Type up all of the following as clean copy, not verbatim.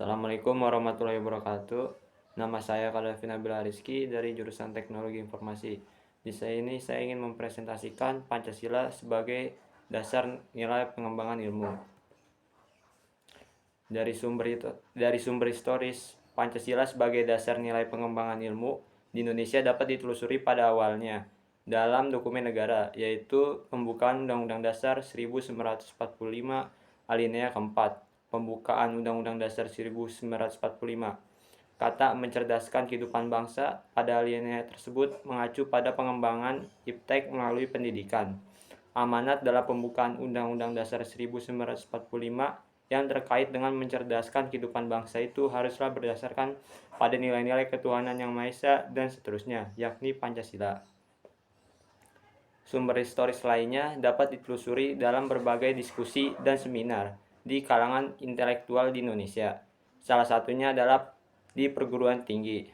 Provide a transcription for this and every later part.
Assalamualaikum warahmatullahi wabarakatuh. Nama saya Kalvin Nabila Rizky dari jurusan Teknologi Informasi. Di sini saya ingin mempresentasikan Pancasila sebagai dasar nilai pengembangan ilmu. Dari sumber historis, Pancasila sebagai dasar nilai pengembangan ilmu di Indonesia dapat ditelusuri pada awalnya dalam dokumen negara, yaitu pembukaan Undang-Undang Dasar 1945 alinea keempat, pembukaan Undang-Undang Dasar 1945. Kata mencerdaskan kehidupan bangsa pada alinea tersebut mengacu pada pengembangan iptek melalui pendidikan. Amanat dalam pembukaan Undang-Undang Dasar 1945 yang terkait dengan mencerdaskan kehidupan bangsa itu haruslah berdasarkan pada nilai-nilai ketuhanan yang Maha Esa dan seterusnya, yakni Pancasila. Sumber historis lainnya dapat ditelusuri dalam berbagai diskusi dan seminar di kalangan intelektual di Indonesia. Salah satunya adalah di perguruan tinggi.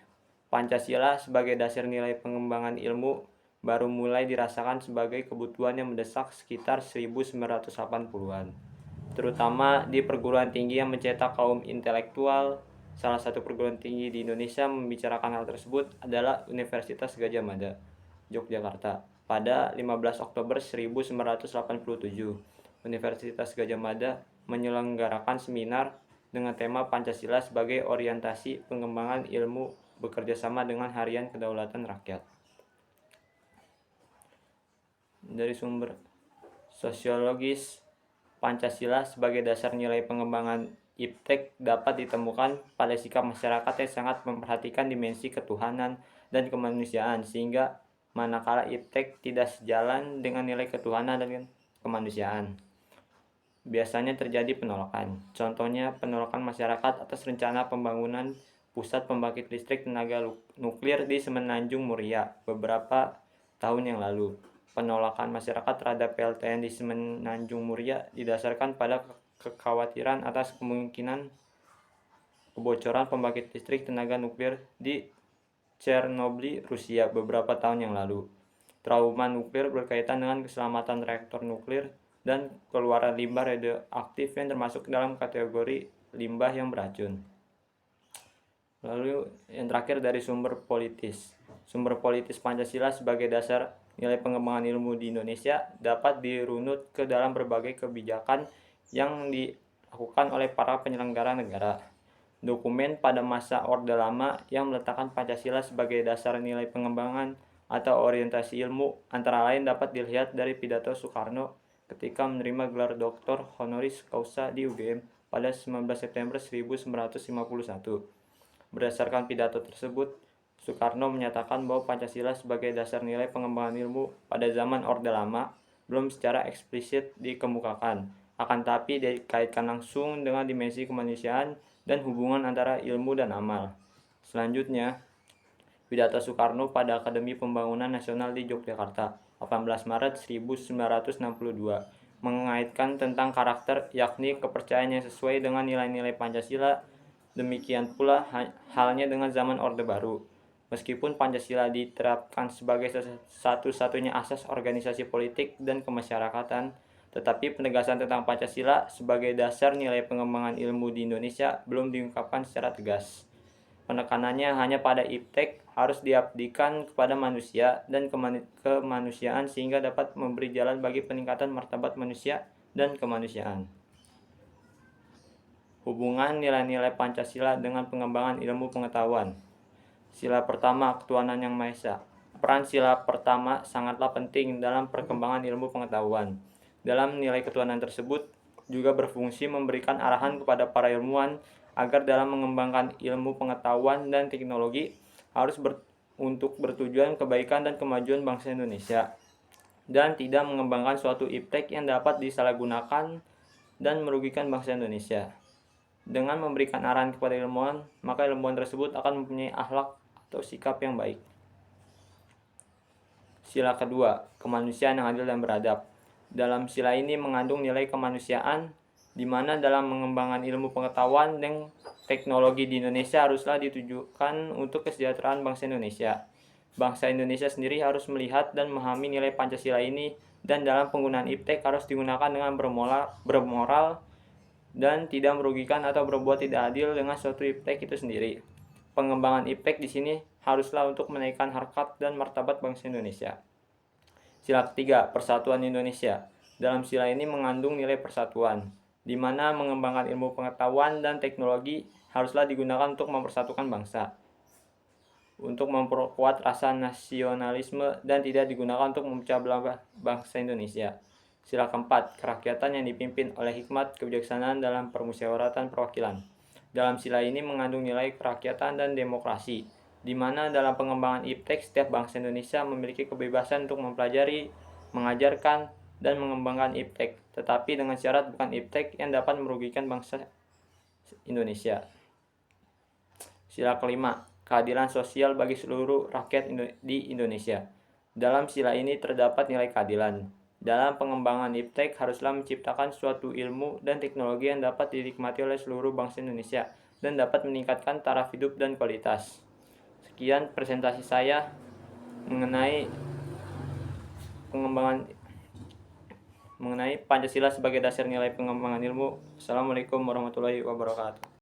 Pancasila sebagai dasar nilai pengembangan ilmu baru mulai dirasakan sebagai kebutuhan yang mendesak sekitar 1980-an. Terutama di perguruan tinggi yang mencetak kaum intelektual. Salah satu perguruan tinggi di Indonesia membicarakan hal tersebut adalah Universitas Gadjah Mada, Yogyakarta. Pada 15 Oktober 1987, Universitas Gadjah Mada menyelenggarakan seminar dengan tema Pancasila sebagai orientasi pengembangan ilmu bekerjasama dengan Harian Kedaulatan Rakyat. Dari sumber sosiologis, Pancasila sebagai dasar nilai pengembangan iptek dapat ditemukan pada sikap masyarakat yang sangat memperhatikan dimensi ketuhanan dan kemanusiaan, sehingga manakala iptek tidak sejalan dengan nilai ketuhanan dan kemanusiaan, biasanya terjadi penolakan. Contohnya penolakan masyarakat atas rencana pembangunan pusat pembangkit listrik tenaga nuklir di Semenanjung Muria beberapa tahun yang lalu. Penolakan masyarakat terhadap PLTN di Semenanjung Muria didasarkan pada kekhawatiran atas kemungkinan kebocoran pembangkit listrik tenaga nuklir di Chernobyl, Rusia beberapa tahun yang lalu. Trauma nuklir berkaitan dengan keselamatan reaktor nuklir dan keluaran limbah radioaktif yang termasuk dalam kategori limbah yang beracun. Lalu yang terakhir dari sumber politis. Sumber politis Pancasila sebagai dasar nilai pengembangan ilmu di Indonesia dapat dirunut ke dalam berbagai kebijakan yang dilakukan oleh para penyelenggara negara. Dokumen pada masa Orde Lama yang meletakkan Pancasila sebagai dasar nilai pengembangan atau orientasi ilmu antara lain dapat dilihat dari pidato Soekarno ketika menerima gelar Doktor Honoris Causa di UGM pada 19 September 1951. Berdasarkan pidato tersebut, Soekarno menyatakan bahwa Pancasila sebagai dasar nilai pengembangan ilmu pada zaman Orde Lama belum secara eksplisit dikemukakan, akan tapi dikaitkan langsung dengan dimensi kemanusiaan dan hubungan antara ilmu dan amal. Selanjutnya, pidato Soekarno pada Akademi Pembangunan Nasional di Yogyakarta, 18 Maret 1962, mengaitkan tentang karakter, yakni kepercayaan yang sesuai dengan nilai-nilai Pancasila. Demikian pula halnya dengan zaman Orde Baru. Meskipun Pancasila diterapkan sebagai satu-satunya asas organisasi politik dan kemasyarakatan, tetapi penegasan tentang Pancasila sebagai dasar nilai pengembangan ilmu di Indonesia belum diungkapkan secara tegas. Penekanannya hanya pada iptek harus diabdikan kepada manusia dan kemanusiaan sehingga dapat memberi jalan bagi peningkatan martabat manusia dan kemanusiaan. Hubungan nilai-nilai Pancasila dengan pengembangan ilmu pengetahuan. Sila pertama, ketuhanan yang Maha Esa. Peran sila pertama sangatlah penting dalam perkembangan ilmu pengetahuan. Dalam nilai ketuhanan tersebut juga berfungsi memberikan arahan kepada para ilmuwan agar dalam mengembangkan ilmu pengetahuan dan teknologi harus untuk bertujuan kebaikan dan kemajuan bangsa Indonesia, dan tidak mengembangkan suatu iptek yang dapat disalahgunakan dan merugikan bangsa Indonesia. Dengan memberikan arahan kepada ilmuwan, maka ilmuwan tersebut akan mempunyai akhlak atau sikap yang baik. Sila kedua, kemanusiaan yang adil dan beradab. Dalam sila ini mengandung nilai kemanusiaan, di mana dalam mengembangkan ilmu pengetahuan dan teknologi di Indonesia haruslah ditujukan untuk kesejahteraan bangsa Indonesia. Bangsa Indonesia sendiri harus melihat dan memahami nilai Pancasila ini, dan dalam penggunaan iptek harus digunakan dengan bermoral dan tidak merugikan atau berbuat tidak adil dengan suatu iptek itu sendiri. Pengembangan iptek di sini haruslah untuk menaikkan harkat dan martabat bangsa Indonesia. Sila ketiga, Persatuan Indonesia. Dalam sila ini mengandung nilai persatuan, di mana mengembangkan ilmu pengetahuan dan teknologi haruslah digunakan untuk mempersatukan bangsa, untuk memperkuat rasa nasionalisme dan tidak digunakan untuk memecah belah bangsa Indonesia. Sila keempat, kerakyatan yang dipimpin oleh hikmat kebijaksanaan dalam permusyawaratan perwakilan. Dalam sila ini mengandung nilai kerakyatan dan demokrasi, di mana dalam pengembangan iptek setiap bangsa Indonesia memiliki kebebasan untuk mempelajari, mengajarkan, dan mengembangkan iptek, tetapi dengan syarat bukan iptek yang dapat merugikan bangsa Indonesia. Sila kelima, keadilan sosial bagi seluruh rakyat di Indonesia. Dalam sila ini terdapat nilai keadilan. Dalam pengembangan iptek haruslah menciptakan suatu ilmu dan teknologi yang dapat dinikmati oleh seluruh bangsa Indonesia dan dapat meningkatkan taraf hidup dan kualitas. Sekian presentasi saya mengenai Pancasila sebagai dasar nilai pengembangan ilmu. Assalamualaikum warahmatullahi wabarakatuh.